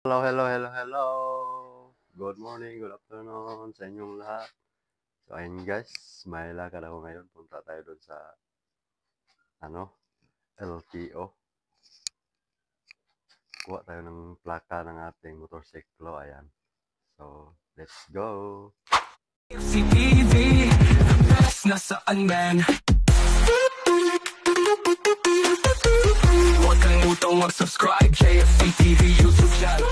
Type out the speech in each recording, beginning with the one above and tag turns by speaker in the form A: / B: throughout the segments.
A: Hello, hello, hello, hello. Good morning, good afternoon sa inyong lahat. So, ayun guys, may lakad ako ngayon. Punta tayo doon sa, LTO. Kuha tayo ng plaka ng ating motorsiklo. Ayan. So, let's go.
B: TV, nasaan man? Huwag kalimutang mag-subscribe, JFC TV YouTube channel.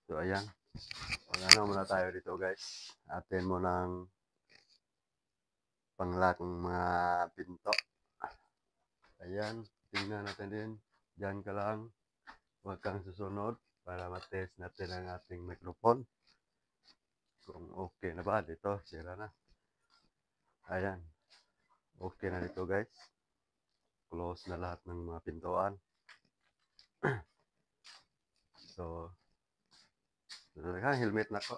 A: So, ayan. Ano muna tayo dito guys. Atin mo ng panglakong mga pinto. Ayan. Tingnan natin din. Diyan ka lang. Huwag kang susunod para matest natin ang ating microphone. Kung okay na ba dito, sira na. Ayan. Okay na dito guys. Close na lahat ng mga pintuan. So, helmet na ko.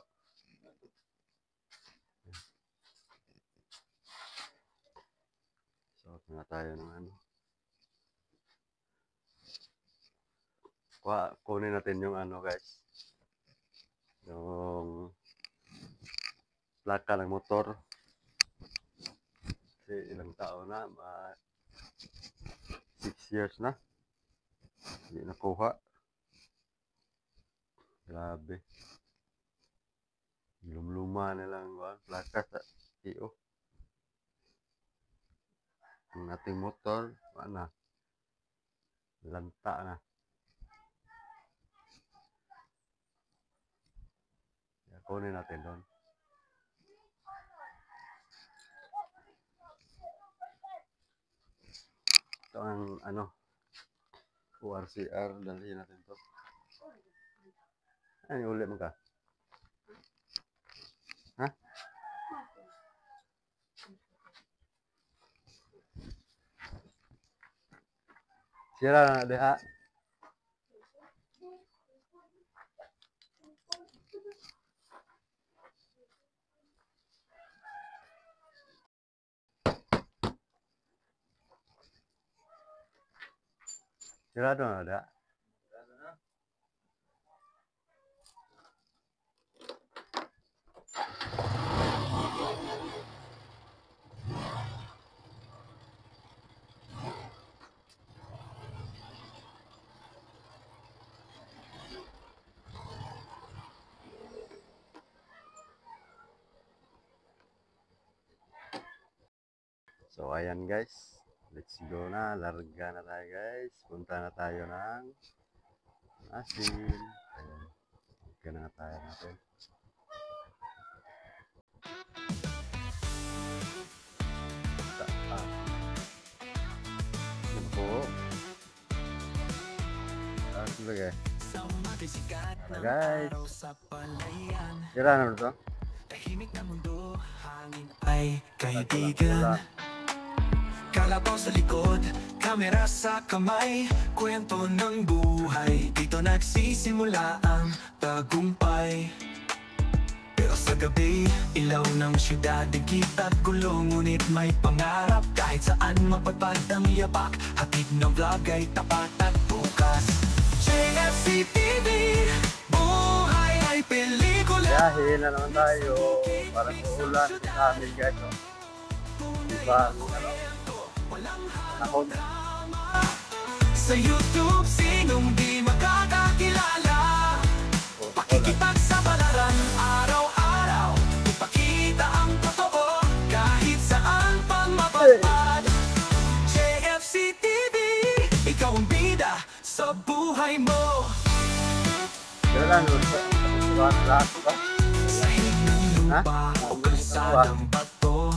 A: So, na tayo ng ano. Kunin natin yung ano guys. Yung plaka ng motor. Kasi ilang taon na, 6 years na. Hindi nakuha. Grabe. Luma na lang plaka sa iyo. Ang ating motor, lanta na. Kunin natin doon. Ito ang ORCR, dalhin natin to. Ay, ulit mo ka. Ha? Sira na diha. Sirado na diha. So, ayan guys. Let's go na. Larga na tayo guys. Punta na tayo ng asin. Ayan. Okay na tayo natin. Yan po. Sige. Tara guys. Sira na ito.
B: Tahimik na mundo, hangin ay kaibigan. Kalabaw sa likod, kamera sa kamay, kwento ng buhay, dito nagsisimula ang tagumpay. Pero sa gabi, ilaw ng syudad, digit at gulo, ngunit may pangarap. Kahit saan mapadpad ang yapak, hatid ng vlog ay tapat at bukas. JFC TV, buhay ay pelikula.
A: Yahin na naman tayo. Parang uulan sa amin guys. Diba? Ako.
B: Sa YouTube, sinong di makakakilala? Pakikipagsapalaran araw-araw, ipakita ang totoo kahit saan pang mapadpad. JFC TV, ikaw ang bida sa buhay mo.
A: Sira lang lahat ba?
B: Sa ng lupa o kalsadang bato,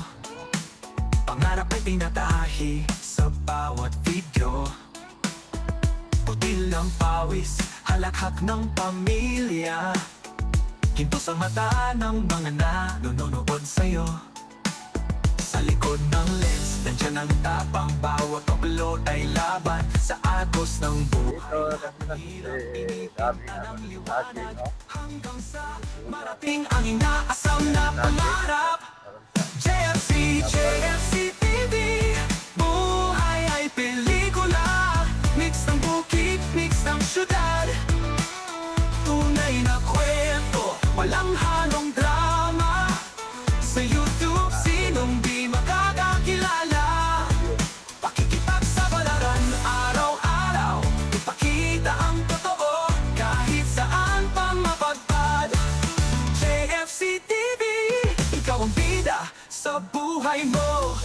B: pangarap ay tinatahi sa bawat video. Putil ng pawis, halakhak ng pamilya, hinto sa mata ng mga nanonood sa'yo. Sa likod ng lens, nandiyan ang tapang, bawat upload ay laban sa agos ng buhay. Hirap initin ng liwanag hanggang sa marating ang inaasam na pangarap. JFC TV, buhay ay pelikula, mix ng bukid, mix ng syudad. sa buhay mo.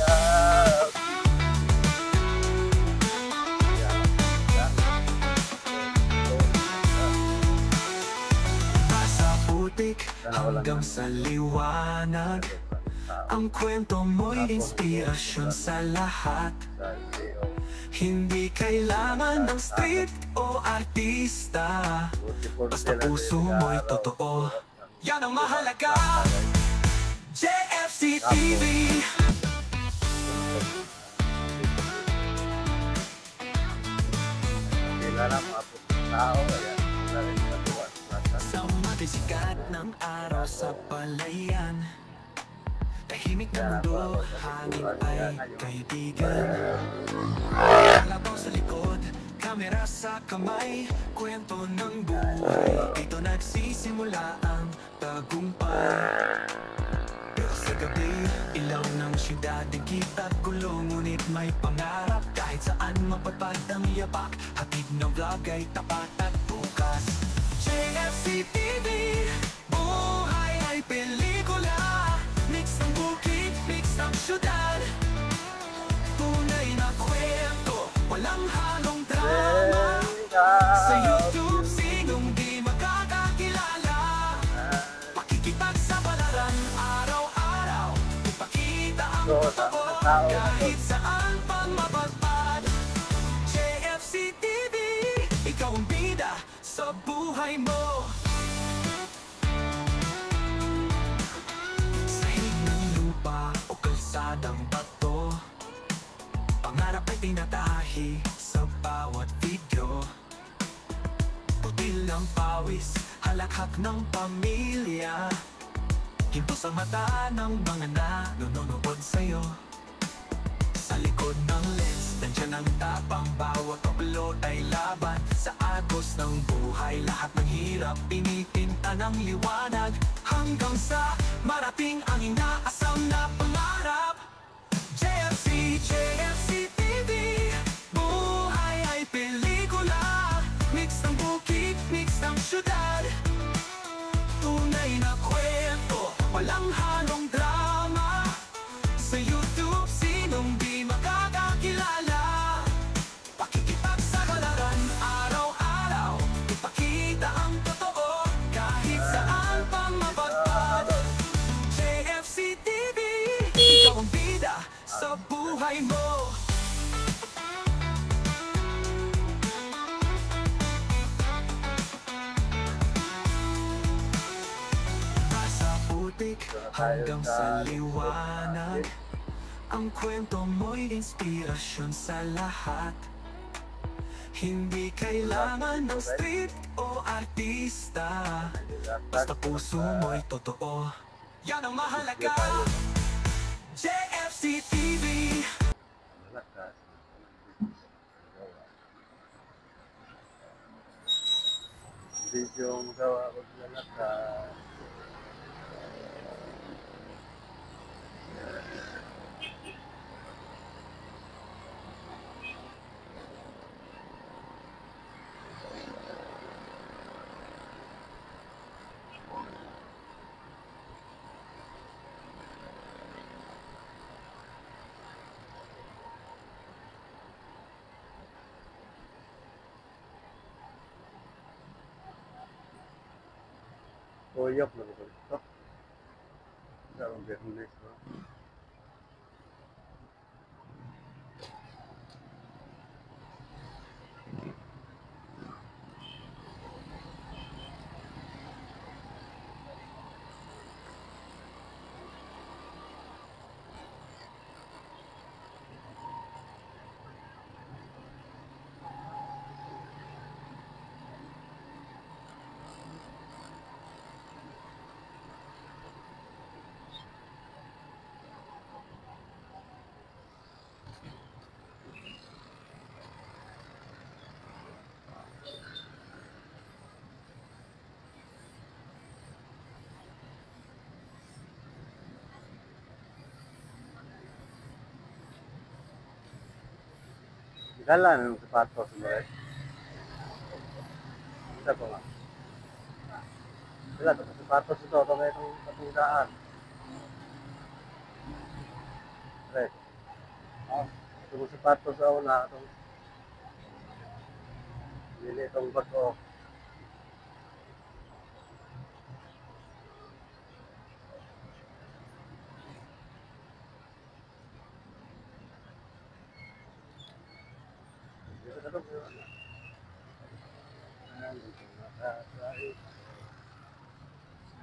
B: Sa putik hanggang sa liwanag, ang kwento mo'y inspirasyon sa lahat. Hindi kailangan ng street o artista, basta puso mo'y totoo, yan ang mahalaga. JFC TV. Sa matisikat ng araw sa palayan, tahimik na mundo, hangin ay kaibigan. Kalabaw sa likod, kamera sa kamay, kwento ng buhay, dito nagsisimula ang tagumpay. Pero sa gabi, ilaw ng syudad, digita't gulo, ngunit may pangarap. Kahit saan mapatpad ang yapak, hatid ng vlog ay tapat at bukas. JFC TV, buhay ay pelikula, mix ng bukid, mix ng syudad. Tunay na kwento, walang halong drama. Sa YouTube, sinong di makakakilala. Makikipag sa balaran, araw-araw, ipakita ang totoo, kahit saan pang mapagpad. JFC TV, ikaw ang bida sa buhay mo. Sa hilig ng lupa o kalsadang bato, pangarap ay tinatahi sa bawat video. Putil ng pawis, halakhak ng pamilya, hinto sa mata ng mga nanonood sa'yo. Sa likod ng lens, nandiyan ang tapang, bawat upload ay laban. Sa agos ng buhay, lahat ng hirap pinitinta ng liwanag, hanggang sa marating ang inaasam na pangarap. JFC TV, buhay ay pelikula, mix ng bukid, mix ng syudad. Tunay na kwento, walang halong drama. Sa YouTube, sinong di makakakilala. Pakikipag sa balaran, araw-araw, ipakita ang totoo, kahit saan pang mapagpad. JFC TV, ikaw ang bida sa buhay mo. Sa putik hanggang sa liwanag, ang kwento mo'y inspirasyon sa lahat. Hindi kailangan ng street o artista, basta puso mo'y totoo, yan ang mahalaga. JFC TV.
A: Video magawa ko sila naka koyok na ko ito. Sarong Bernes, no? Gala ng sapatos mo rin. Isa ko nga. Wala, sapatos ito. Ito nga itong katundaan. Itong sapatos sa una, itong nili itong bago.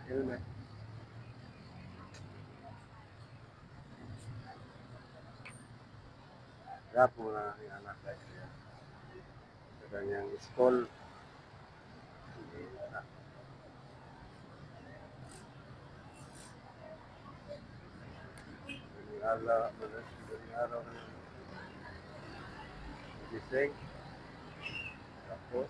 A: Helmet. Gapo na ang anak guys. Sa kanyang school. Araw na gising. Tapos,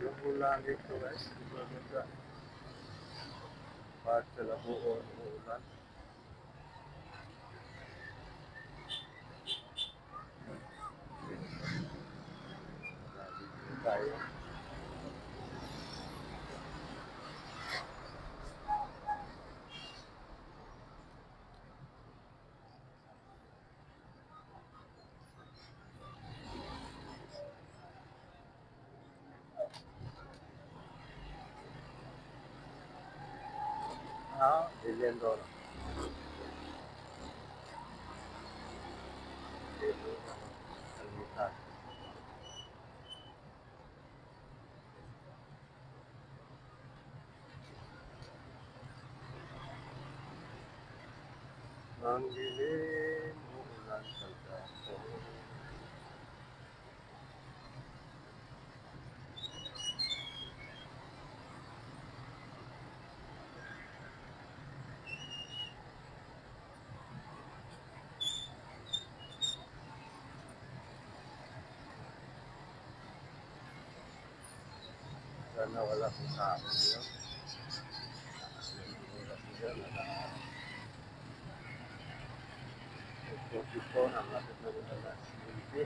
A: yung ulan dito guys. Part sa Labuon, ulan. Tayo. Billion dollar. Kalmitan. Ang dilim, uulan sa gato. Sana wala kong tao ngayon. Ito, ang lapit na rin na hindi.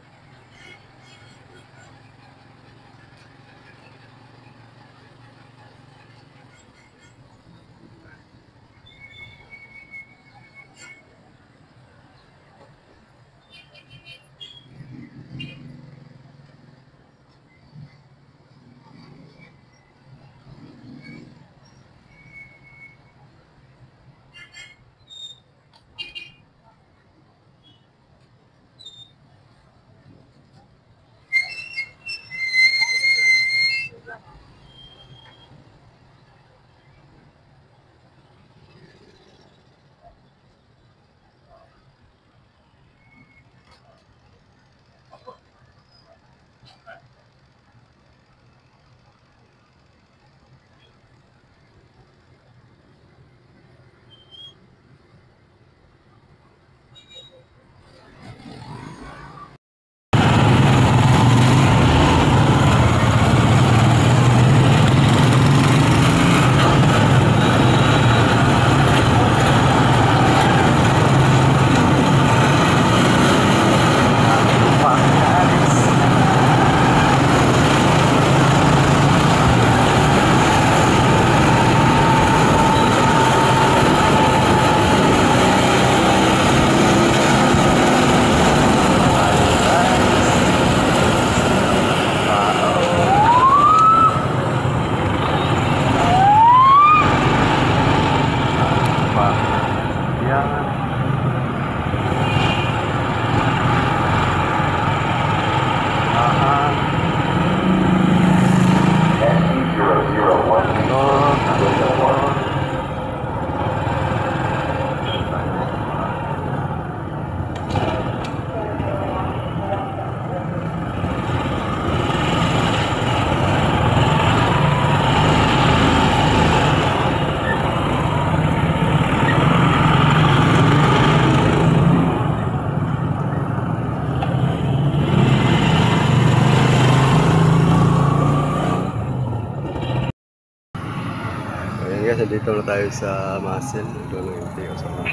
A: Guys, dito na tayo sa Muscle. Doon yung tiyo sa mga.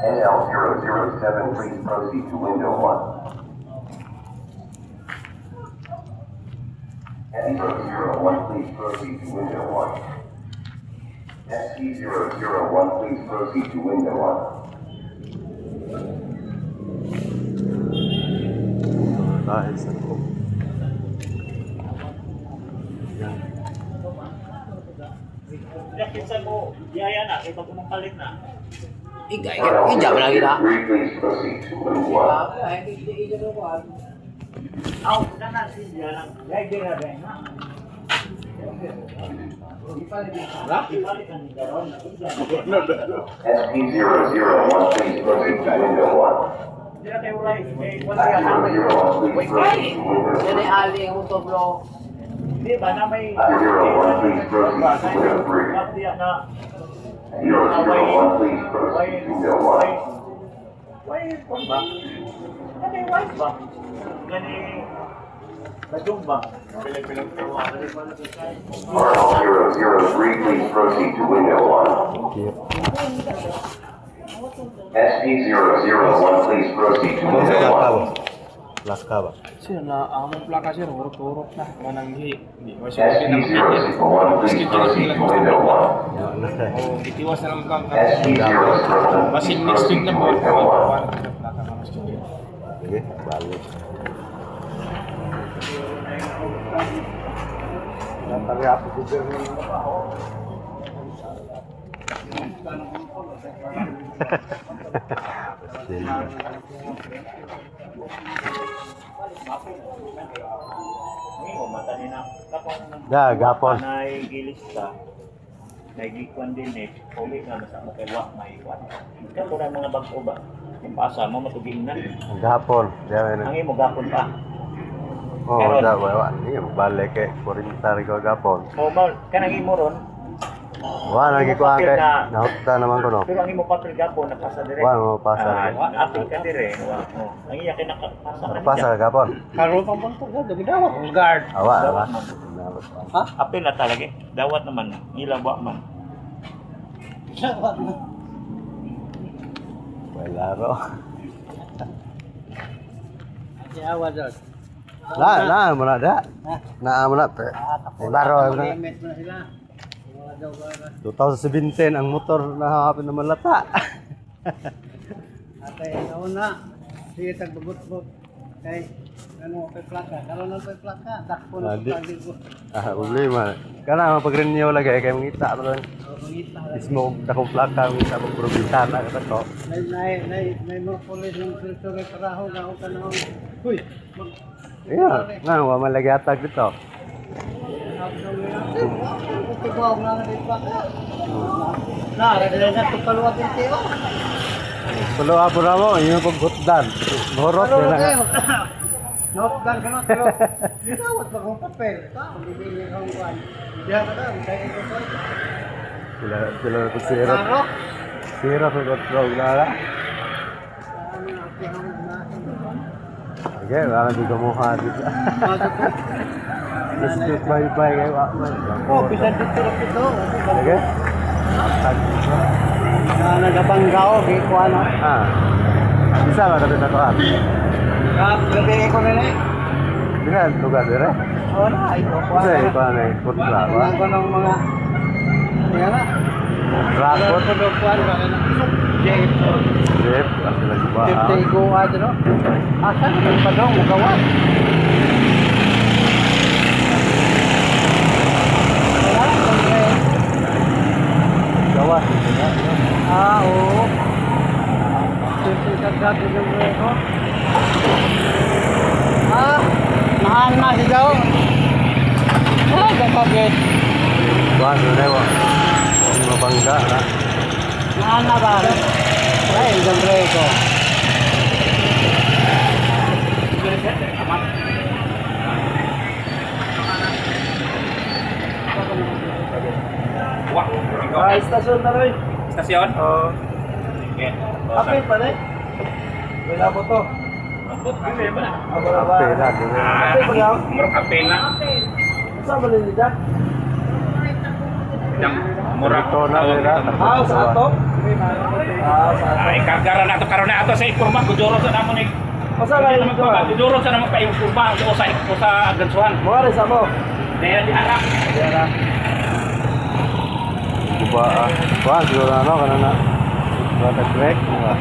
C: NL007, please proceed to window 1. SC001, please proceed to window 1. SC001, please proceed to window 1.
A: Dahil sa loob. Yan.
D: Pinsan mo, yaya na, kaya pag umangkalit na.
C: Ija mo lang kita. Please proceed to window 1.
D: Aw, na na, siya lang. Yaya, gira rin na.
C: SC001, please proceed to window 1.
D: Hindi na tayo ulay. Wala yan.
C: SC001, please proceed to window 1.
D: Hindi ba na may...
C: 01, please proceed to window 3. 001, please proceed to window 1.
D: Why kung ba? Gani wise ba? Gani... Badung ba?
C: RL003, please proceed to window 1. SC001, please proceed to window 1.
A: Plus ka ba?
E: Sir, na among plaka sir, urok-urok na. Mananghi. Di ba siya pinamigyan?
C: SC001, please proceed to window 1.
E: O, itiwas na lang kang
C: SC001,
E: basin
C: please
E: next week
C: proceed
E: na
C: to
E: po.
C: window 1.
E: Plaka ka mas kaya.
A: Sige, balik. Natangya ako gobyerno. Ya, gapon.
D: Nay gilis ka. Nay gikwan din eh. Uli nga basta mo kay wak may iwan. Ikaw na mga bag-o ba? Yung paasa mo matubing na.
A: Gapon. Diyan
D: Ang imo gapon pa.
A: oh,
D: Meron.
A: da wa. Iya balik kay 40 ko gapon.
D: O mal kanang imo ron.
A: Wa lagi ko kay nauta naman ko no.
D: Pero ang imo papel gapon napasa dire.
A: Wa mo pasa.
D: Apil ka dire. Oh. Ang iya kay nakapasa ka
A: Pasa gapon.
E: Karo pang punto ka, dami-dawat. Ang guard.
A: Awa, awa.
E: Ha?
D: Apil na talaga. Dawat naman. Ilawa man.
A: Laro.
E: Siyawa dyan.
A: Na mo na da. Na mo na pe. Laro na.
E: Limit mo na sila. Wala daw ba?
A: 2017 ang motor na hapon na malata.
E: Atay, naon na. Sige, tagbubot-bot. Kay, ano, kay plaka. Karoon na kay plaka. Dakpo na
A: Di-
E: sa ko.
A: Problema. Kana mapag-renew lagi kay mangita pa ron.
E: O, pangita.
A: Mismo dakong plaka mangita pag probinsyan na ka to.
E: Nay more police ng filter kay Karaho. Gao ka na. Uy!
A: Iya, nga wa man lagi atag dito.
E: Tugawag na ng plaka. Na, dala na ito kaluwag yung tiyo.
A: Pulo apo na mo, yung paggutdan. Borot
E: Ano
A: na
E: kayo?
A: nga.
E: Notdan ka na, pero dinawat ba kong papel? Bibili kang kuwan. Diyan ka na, kaya ito ko.
A: Sila na sira.
E: Karo?
A: Sira sa gotro na la.
E: Ano na, pinamag na.
A: Okay, wala di kamuha dito. Street bye-bye kayo.
E: Oh, bisa dito rin ito.
A: Okay? Atag dito.
E: Nagabanggaw, kay kuwan.
A: Ah. Bisa ba natin na to?
E: Gabi ko na eh.
A: Di na, lugar dire.
E: Oo na, ito kuwan.
A: Kasi ito na yung putla ba?
E: Ano ko ng mga... Yan na.
A: Rapot.
E: Ano ko kuwan ba? Jeep.
A: Jeep. Kasi lagi ba?
E: Jeep tayo ko ato no? Asan? Ang padong, magawan.
A: Gawas.
E: Ah, dati ng ko. Mahal na si daw. Gagawin.
A: Wah, sudah wah. Mga bangga na.
E: Mahal na ba? Ay, siyempre ko.
D: Wah,
E: Istasyon na rin.
D: Stasyon?
E: Oo.
D: Okay.
E: Kapit pa rin. Wala po to.
D: Kape ba na?
E: Wala ba?
A: Pera, di ba?
E: Kapit pa lang.
D: Murag kape na.
E: Saan ba rin dyan?
D: Murag
A: Ito na, pera.
E: Sa ato? Sa ato.
D: Ay, kargara na ito. Karoon na ito sa ikurma. Kuduro sa namon eh.
E: Masa ka rin ito?
D: Kuduro sa namon pa yung kurma. O sa gansuhan.
E: Mga rin sa mo.
D: Dahil di harap.
A: Kuba, wah, siguro ano, kanana. Bata crack, mga.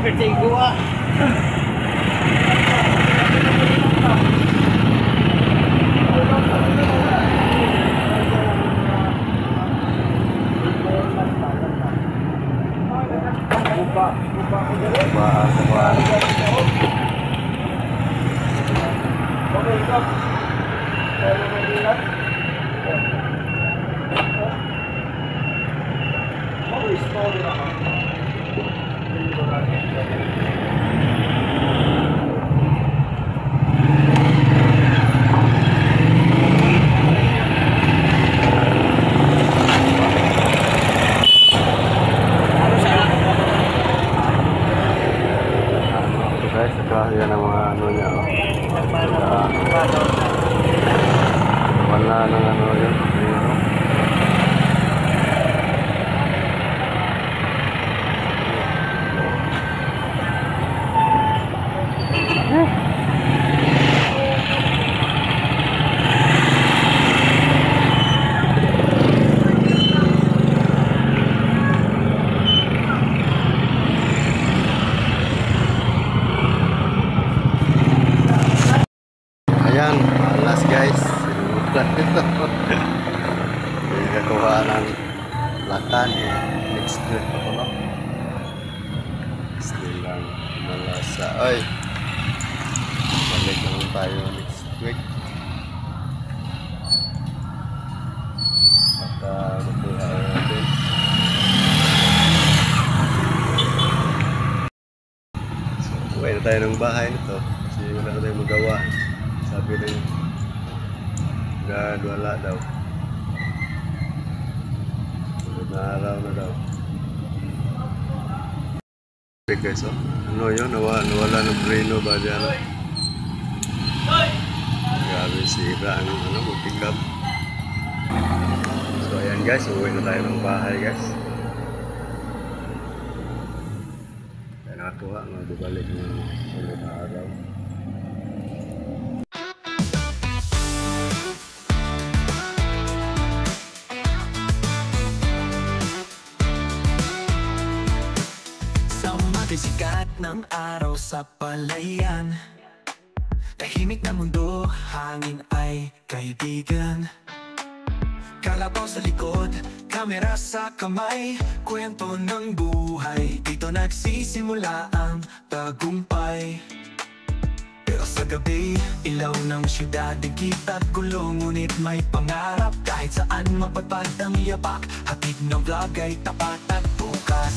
E: Kerting gua.
A: Yan ang mga ano niya. Wala nang ano yun. Ayan, last guys. Hindi kakuha ng latan. Next week ako, no? Still lang malasa. Ay! Balik naman tayo next week. At makuha natin. So, uwi na tayo ng bahay nito. Kasi wala na tayong magawa. Sabi ng wala daw. Na araw na daw. Okay guys, oh. Ano yun? Nawala ng preno ba dyan? Grabe sira ang pick up. So ayan guys, uwi na tayo ng bahay guys. Kaya nakakuha, magbabalik ng ulit na araw.
B: Sikat ng araw sa palayan, tahimik na mundo, hangin ay kaibigan. Kalabaw sa likod, kamera sa kamay, kwento ng buhay, dito nagsisimula ang tagumpay. Pero sa gabi, ilaw ng syudad, digit at gulo, ngunit may pangarap, kahit saan mapadpad ang yapak, hatid ng vlog ay tapat at bukas.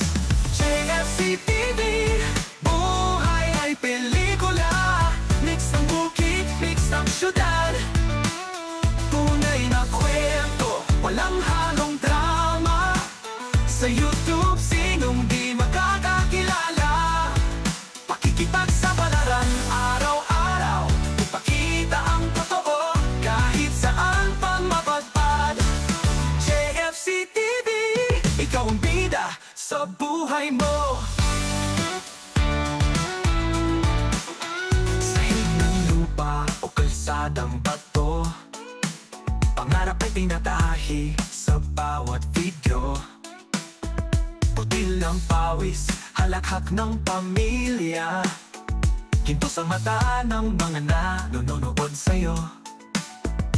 B: JFC TV, buhay ay pelikula, mix ng bukid, mix ng syudad, tunay na kwento, walang halong drama. Sa YouTube, sinong di makakakilala, pakikipagsapalaran araw-araw, ipakita ang totoo, kahit saan pa mapadpad. JFC TV, ikaw ang bida sa buhay mo. Sa hiling ng lupa o kalsadang bato, pangarap ay tinatahi sa bawat video. Putil ng pawis, halakhak ng pamilya, ginto sa mata ng mga nanonood sa'yo.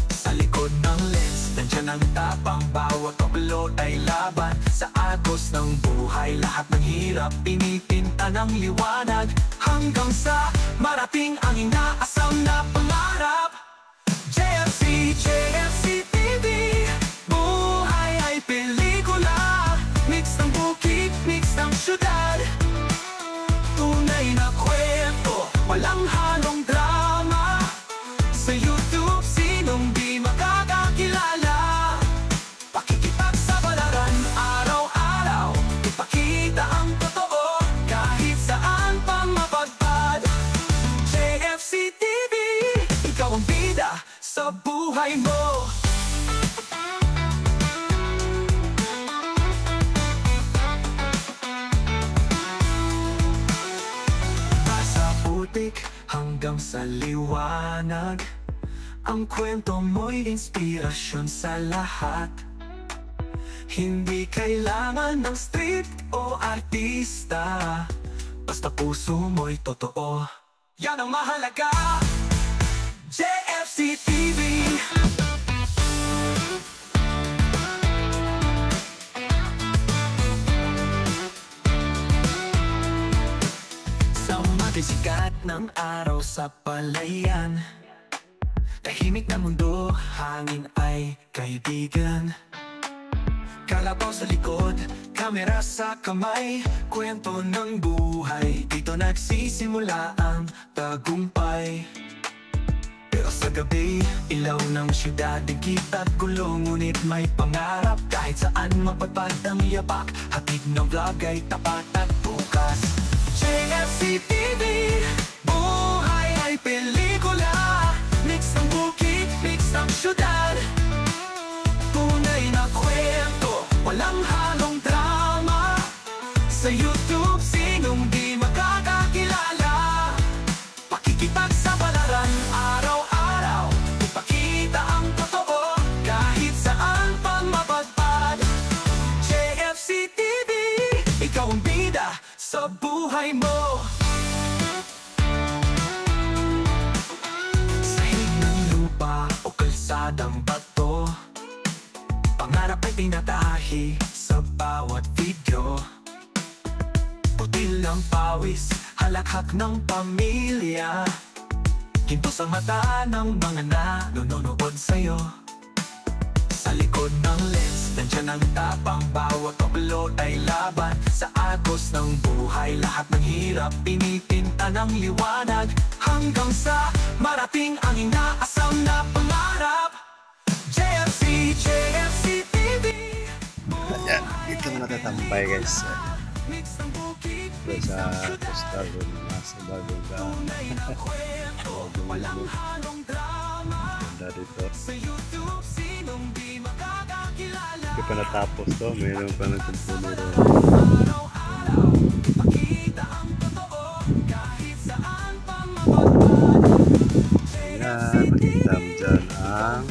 B: Sa likod ng lens, nandiyan ang tapang bawat bawat upload ay laban sa agos ng buhay. Lahat ng hirap pinitinta ng liwanag, hanggang sa marating ang inaasam na pangarap. JFC, JFC TV, buhay ay pelikula. Mix ng bukid, mix ng syudad, tunay na kwento, walang halong drama. Sa YouTube, sinong di makakakilala? Pakikipagsapalaran araw-araw, ipakita ang totoo kahit saan pa mapadpad. JFC TV, ikaw ang bida sa buhay mo. Sa putik hanggang sa liwanag, ang kwento mo'y inspirasyon sa lahat. Hindi kailangan ng street o artista, basta puso mo'y totoo, yan ang mahalaga. JFC TV. Sa matisikat ng araw sa palayan, tahimik na mundo, hangin ay kaibigan. Kalabaw sa likod, kamera sa kamay, kwento ng buhay, dito nagsisimula ang tagumpay. Pero sa gabi, ilaw ng syudad, digit at gulo, ngunit may pangarap. Kahit saan mapadpad ang yapak, hatid ng vlog ay tapat at bukas. JFC TV, buhay ay pelikula. Mix ng bukid, mix ng syudad, tunay na kwento, walang halong drama. Sa YouTube, sinong di makakakilala? Pakikipagsapalaran araw-araw, ipakita ang totoo kahit saan pa mapadpad. JFC TV, ikaw ang bida sa buhay mo. O kalsadang bato, pangarap ay tinatahi sa bawat video. Putil ng pawis, halakhak ng pamilya, ginto sa mata ng mga nanonood sa'yo. Sa likod ng lens, nandiyan ang tapang, bawat upload ay laban sa agos ng buhay. Lahat ng hirap pinitinta ng liwanag, hanggang sa marating ang inaasam na pangarap. JFC, JFC TV.
A: Ayan, dito na natatambay guys. Ito sa postal room, nasa bagong daan. Ganda dito. Hindi pa natapos to, mayroon pa nagkumpulo rin. Ayan, makikita mo dyan ang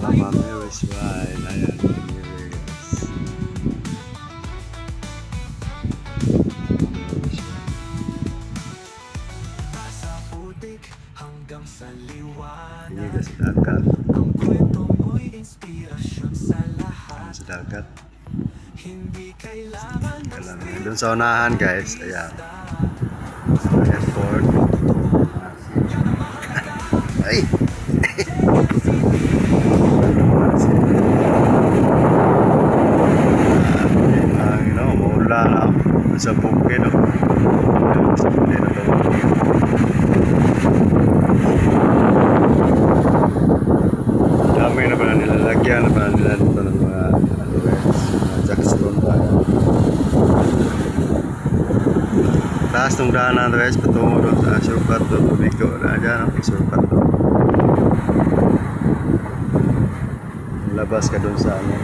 A: Mama Mary's Wine. Ayan, Mama Mary's. Ini guys, dagat. Sa dagat. Doon sa unahan guys, ayan. Airport. Ay! Maulan na sa bukid. Sa bukid na daw. Dami na pala nilalagyan, na pala nila dito ng mga jackstone pa. Taas ng daanan guys, patungo doon sa shortcut doon, Bigo na dyan ang shortcut doon. Labas ka doon sa ano.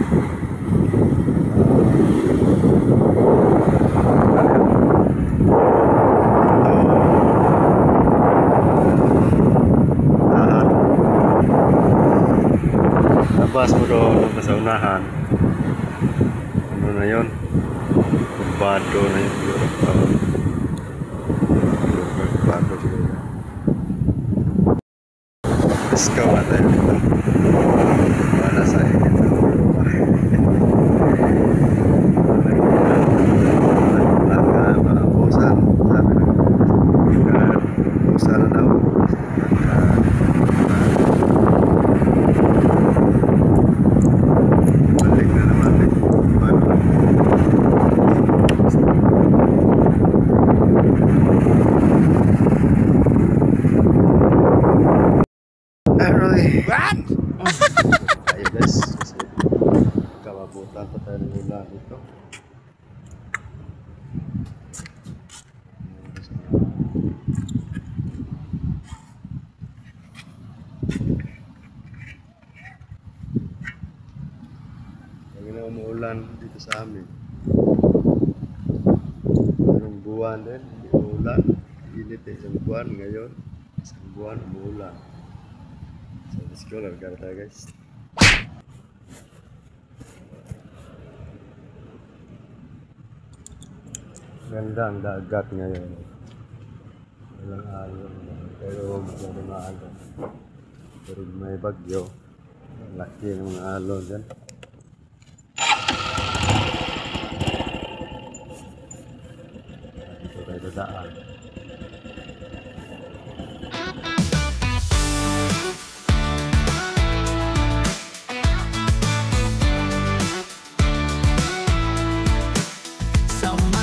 A: Labas mo doon sa unahan. Ano na yun? Bado na yun. Bado siguro. Let's go na tayo dito. Para sa akin. Abutan pa tayo ng ulan dito. Lagi na umuulan dito sa amin. Anong buwan din, hindi umuulan. Init eh, isang buwan ngayon. Isang buwan umuulan. So let's go, lagkara tayo guys. Ganda ang dagat ngayon. Walang alon. Pero masyadong alon. Pero may bagyo. Laki ng mga alon dyan. Dito tayo dadaan.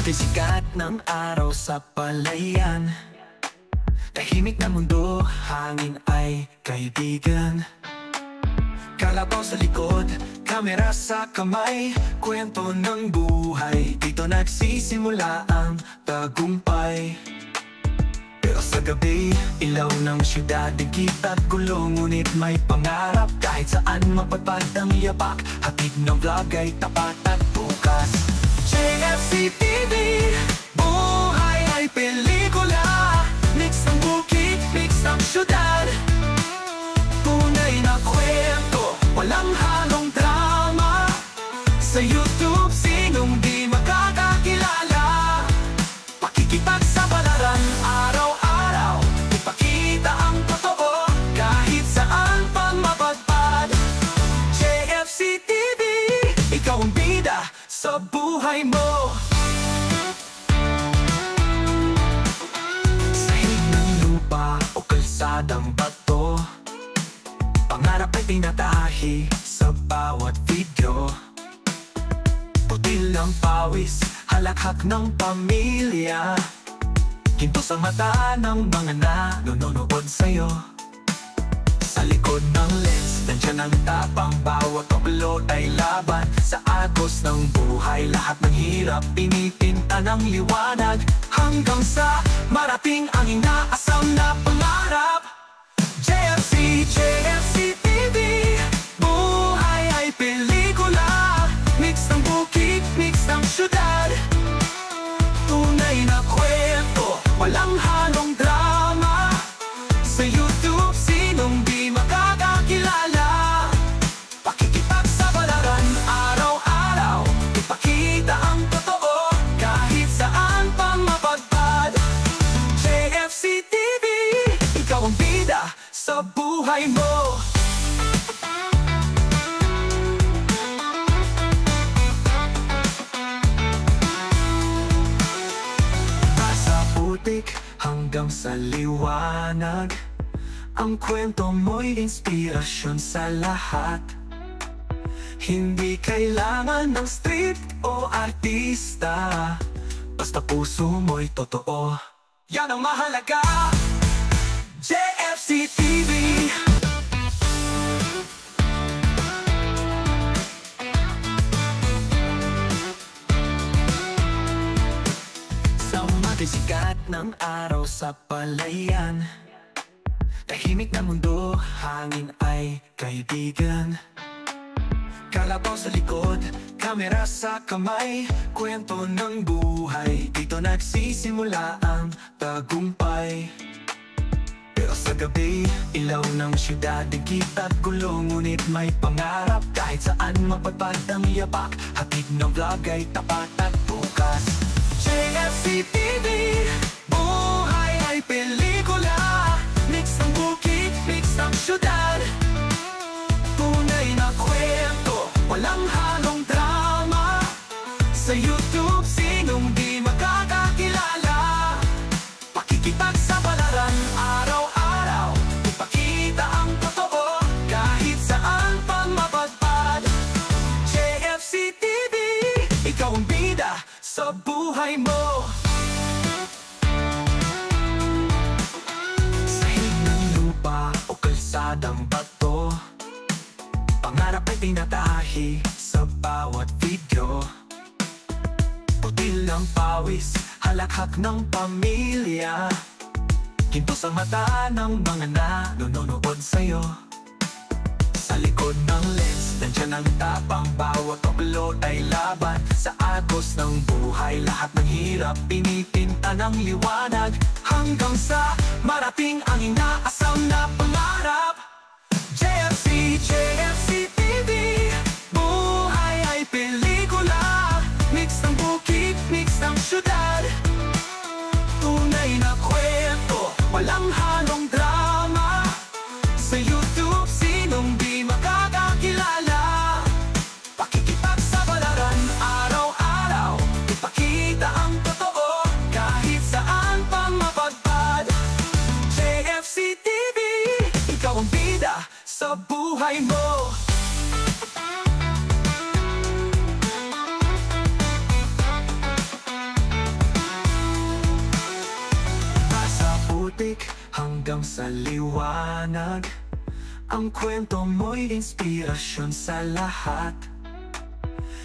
B: Sikat ng araw sa palayan, tahimik na mundo, hangin ay kaibigan. Kalabaw sa likod, kamera sa kamay, kwento ng buhay, dito nagsisimula ang tagumpay. Pero sa gabi, ilaw ng syudad, digit at gulo, ngunit may pangarap. Kahit saan mapadpad ang yapak, hatid ng vlog ay tapat at bukas. JFC TV, buhay ay pelikula, mix ng bukid, mix ng syudad. Tunay na kwento, walang halong drama. Sa YouTube, sinong di makakakilala. Pakikipagsapalaran araw-araw, ipakita ang totoo, kahit saan pa mapadpad. JFC TV, ikaw ang bida sa buhay mo. Sa hiling ng lupa o kalsadang bato, pangarap ay tinatahi sa bawat video. Putil ng pawis, halakhak ng pamilya, ginto sa mata ng mga nanonood sa'yo. Sa likod ng lens, nandiyan ang tapang, bawat upload ay laban. Sa agos ng buhay, lahat ng hirap pinitinta ng liwanag, hanggang sa marating ang inaasam na pangarap. JFC TV, buhay ay pelikula, mix ng bukid, mix ng syudad. Tunay na kwento, walang halong drama. Sa YouTube, sinong di makakakilala. Pakikipagsapalaran araw-araw, ipakita ang totoo, kahit saan pa mapadpad. JFC TV, ikaw ang bida sa buhay mo. Sa putik hanggang sa liwanag, ang kwento mo'y inspirasyon sa lahat. Hindi kailangan ng street o artista, basta puso mo'y totoo, yan ang mahalaga. JFC TV. Sa magsikat ng araw sa palayan, tahimik na mundo, hangin ay kaibigan. Kalabaw sa likod, kamera sa kamay, kwento ng buhay, dito nagsisimula ang tagumpay. Pero sa gabi, ilaw ng syudad, digit at gulo, ngunit may pangarap. Kahit saan mapadpad ang yapak, hatid ng vlog ay tapat at bukas. JFC TV, buhay ay pelikula, mix ng bukid, mix ng syudad. Tunay na kwento, walang halong drama. Sa YouTube, sinong di makakakilala. Pakikipagsapalaran araw-araw, ipakita ang totoo, kahit saan pa mapadpad. JFC TV, ikaw ang bida sa buhay mo. Sa hiling ng lupa o kalsadang bato, pangarap ay tinatahi sa bawat ng pawis, halakhak ng pamilya. Ginto sa mata ng mga nanonood sa'yo. Sa likod ng lens, nandiyan ang tapang. Bawat upload ay laban. Sa agos ng buhay, lahat ng hirap pinipinta ng liwanag. Hanggang sa marating ang inaasam na pangarap. JFC, JFC TV, buhay ay pelikula. Mix ng bukid, mix ng syudad. Tunay na kwento, walang halong drama. Sa YouTube, sinong di makakakilala? Pakikipagsabalaran araw-araw, ipakita ang totoo kahit saan pa mapadpad. JFC TV, ikaw ang bida sa buhay mo. Sa putik hanggang sa liwanag, ang kwento mo'y inspirasyon sa lahat.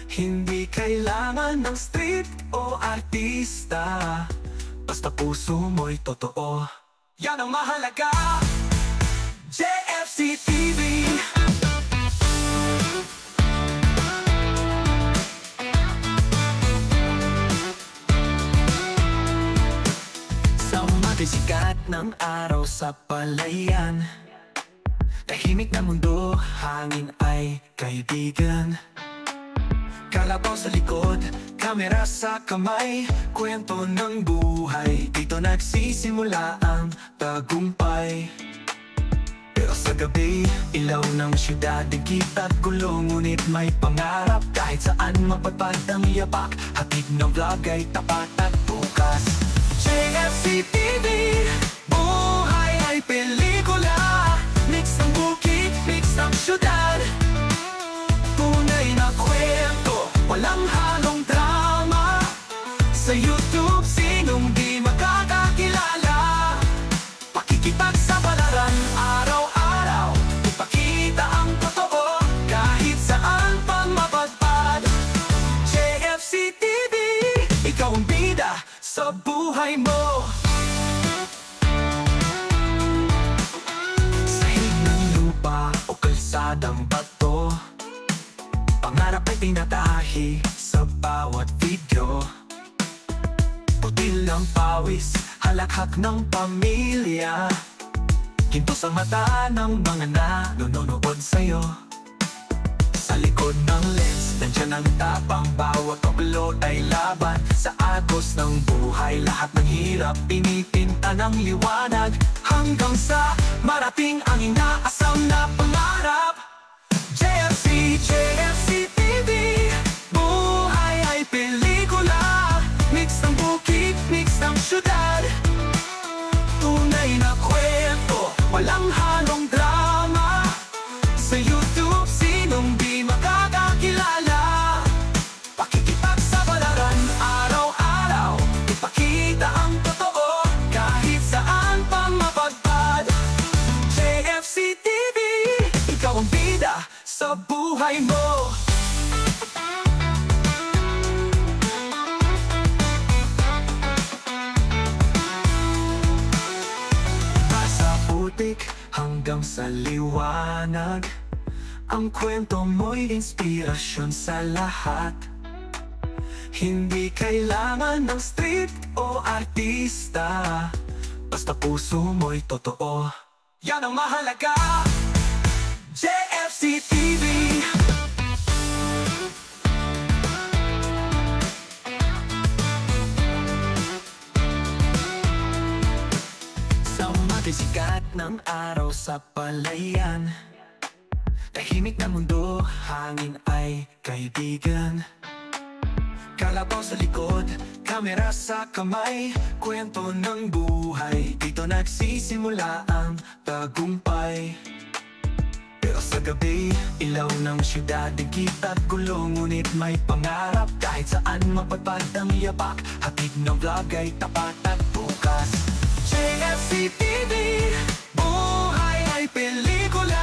B: Hindi kailangan ng street o artista, basta puso mo'y totoo. Yan ang mahalaga. JFC TV. Sa sikat ng araw sa palayan, tahimik na mundo, hangin ay kaibigan. Kalabaw sa likod, kamera sa kamay, kwento ng buhay, dito nagsisimula ang tagumpay. Pero sa gabi, ilaw ng syudad, digit at gulo, ngunit may pangarap. Kahit saan mapadpad ang yapak, hatid ng vlog ay tapat at bukas. JFC TV, buhay ay pelikula. Mix ng bukid, mix ng syudad. Tunay na kwento, walang halong drama. Sa YouTube, sinong di makakakilala? Pakikipagsabalaran araw-araw, ipakita ang totoo kahit saan pa mapadpad. JFC TV, ikaw ang bida sa buhay mo. Sa hilig ng lupa o kalsadang bato, pangarap ay tinatahi sa bawat video. Putil ng pawis, halakhak ng pamilya, ginto sa mata ng mga nanonood sa'yo. Sa likod ng lens, nandiyan ang tapang. Bawat upload ay laban. Sa agos ng buhay, lahat ng hirap pinipinta ng liwanag. Hanggang sa marating ang inaasam na pangarap. JFC, JFC TV, buhay ay pelikula. Mix ng bukid, mix ng syudad. Tunay na kwento, walang halong drama. Sa YouTube, sinong di makakakilala? Pakikipagsabalaran araw-araw, ipakita ang totoo kahit saan pa mapadpad. JFC TV, ikaw ang bida sa buhay mo. Sa putik hanggang sa liwanag, ang kwento mo'y inspirasyon sa lahat. Hindi kailangan ng street o artista, basta puso mo'y totoo. Yan ang mahalaga. JFC TV. Sa sikat ng araw sa palayan, tahimik na mundo, hangin ay kaibigan. Kalabaw sa likod, kamera sa kamay, kwento ng buhay, dito nagsisimula ang tagumpay. Pero sa gabi, ilaw ng syudad, digit at gulo, ngunit may pangarap. Kahit saan mapadpad ang yapak, hatid ng vlog ay tapat at bukas. JFC TV, buhay ay pelikula.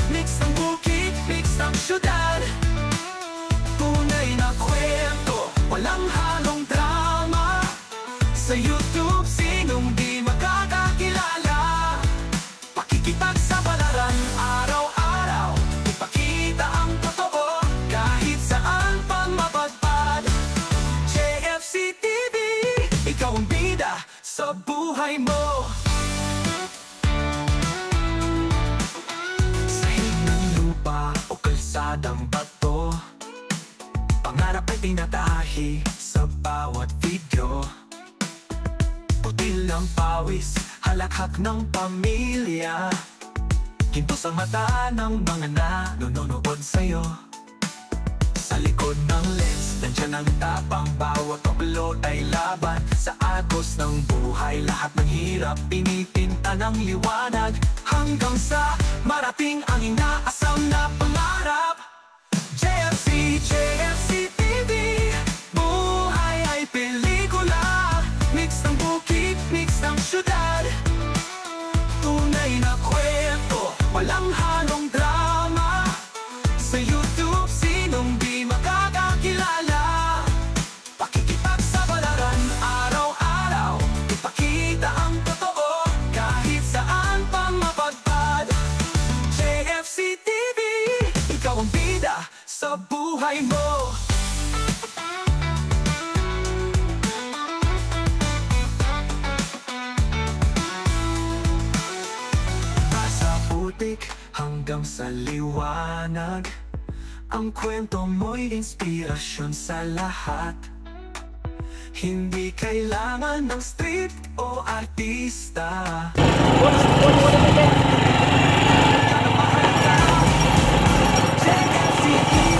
B: Mix ng bukid, mix ng syudad. Tunay na kwento, walang halong drama. Sa YouTube, sinong di makakakilala? Pakikipag sa balaran, araw-araw ipakita ang totoo, kahit saan pa mapadpad. JFC TV, ikaw ang bida sa buhay mo. Sa ng lupa o kalsadang bato, pangarap ay tinatahi sa bawat video. Putil ang pawis, halakhak ng pamilya, ginto sa mata ng mga nanonood sa'yo. Sa likod ng lens, nandiyan ang tapang, bawat upload ay laban. Sa agos ng buhay, lahat ng hirap pinipinta ng liwanag, hanggang sa marating ang inaasam na pangarap. JFC, JFC TV, buhay ay pelikula, mix ng bukid, mix ng syudad. Tunay na kwento, walang halong drama. Sa YouTube, sinong di makakakilala? Pakikipag sa balaran, araw-araw ipakita ang totoo, kahit saan pa mapadpad. JFC TV, ikaw ang bida sa buhay mo. Sa putik hanggang sa liwanag, ang kwento mo'y inspirasyon sa lahat. Hindi kailangan ng street o artista. JFC TV.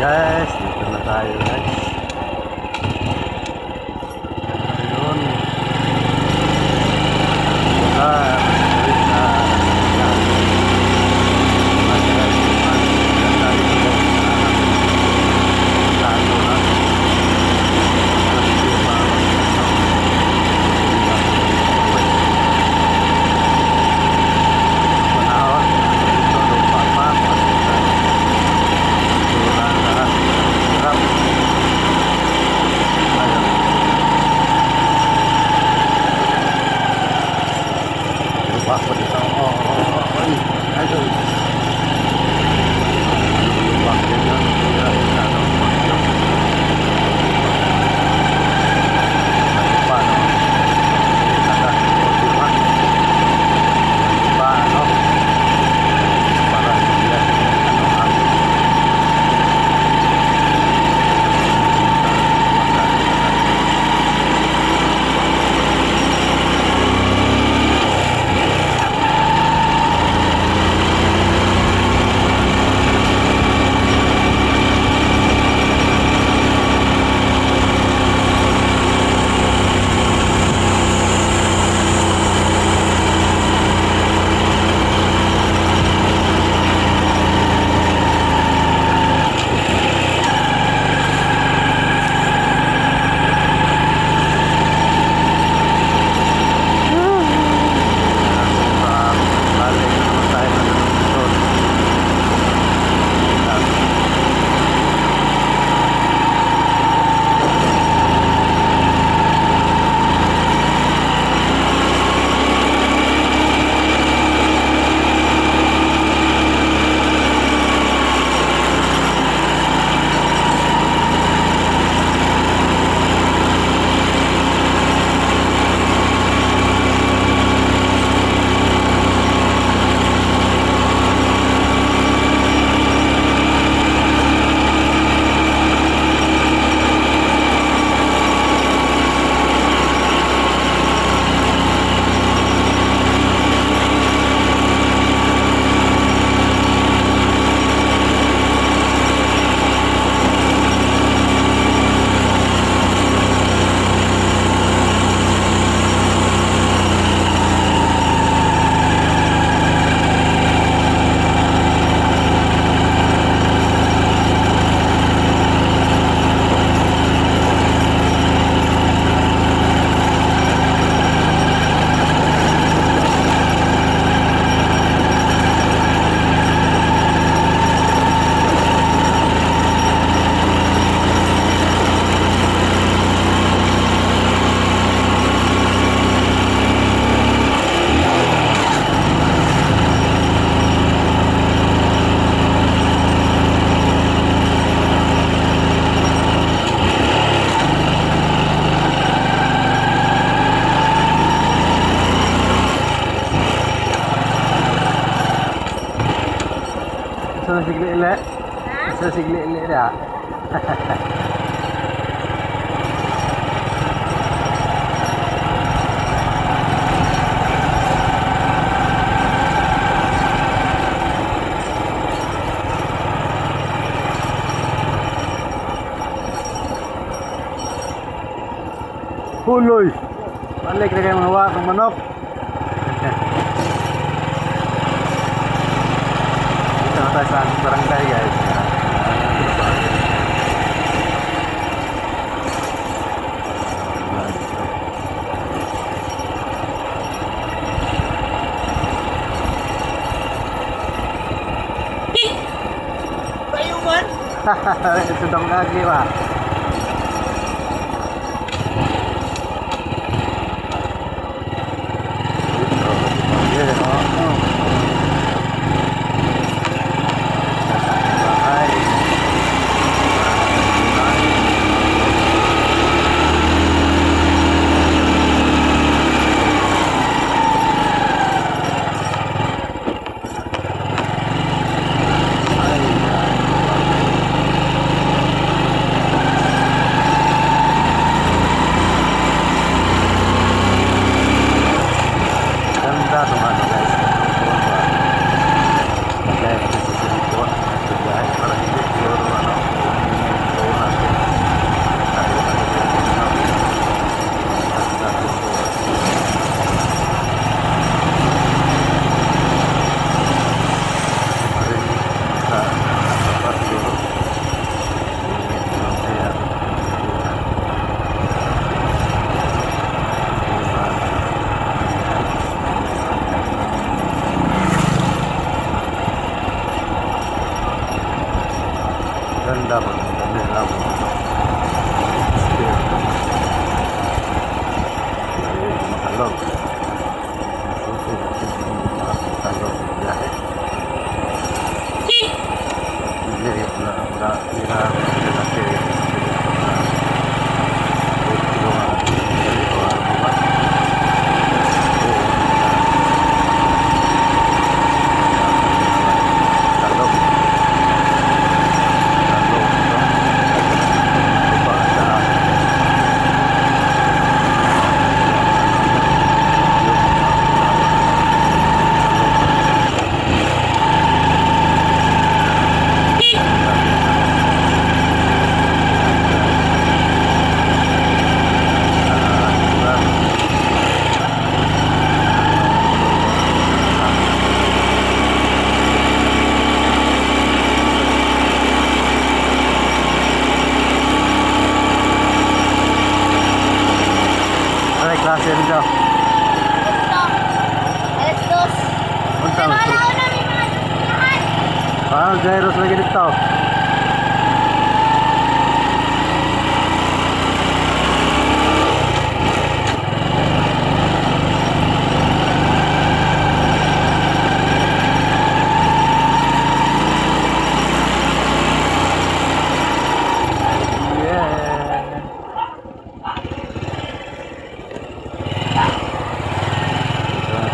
A: Guys, dito na tayo guys. Ayun. sigli-ili. Sa sigli-ili dia. Huloy. Balik na kayo mga wakang manok. Dito na tayo sa aming barangay guys.
E: Tayo man!
A: Sedang lagi pak. Ganda po. Ganda po. Makalog. Makalog. Biyahe. Hindi. Klase dito.
F: Alas 2.
A: Unsa man?
F: Wala na may mga lahat.
A: Parang gyros lagi dito.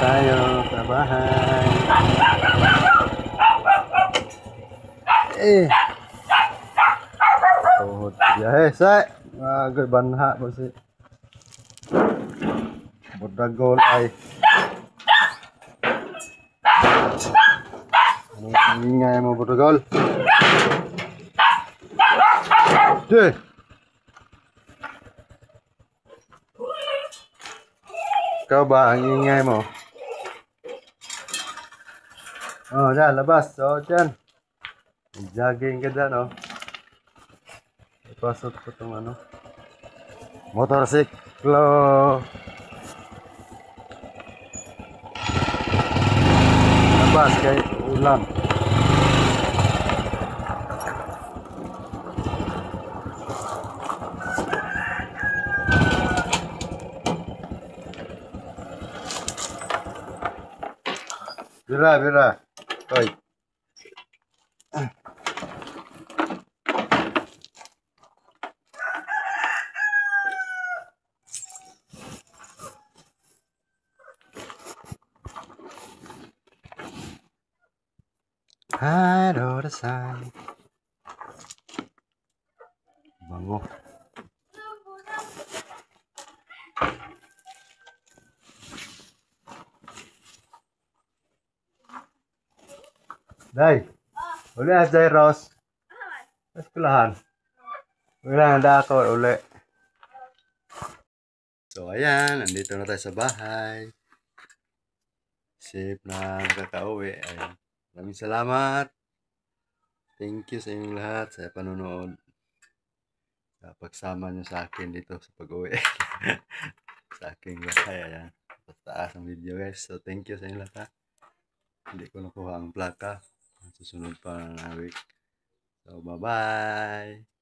A: Tayo sa bahay. Tuhod biyahe say. Agoy banha po si Budagol ay. Anong ingay mo Budagol? Deh. Ikaw ba ang ingay mo? Oh, dyan, labas. Oh, dyan. Jogging ka dyan, oh. Ipasok ko itong ano. Motorsiklo. Labas kay ulan. Bira, bira. Hoy. Hide all the sign. Bango. Day, uli as Day Ross. Mas kulahan. Wala na ako uli. So ayan, nandito na tayo sa bahay. Safe na nakaka-uwi. Ayan. Maraming salamat. Thank you sa inyong lahat sa panonood. Sa pagsama nyo sa akin dito sa pag-uwi. Sa aking bahay. Ayan. Sa taas ang video guys. So thank you sa inyong lahat. Hindi ko nakuha ang plaka. Susunod pa na week. So bye-bye.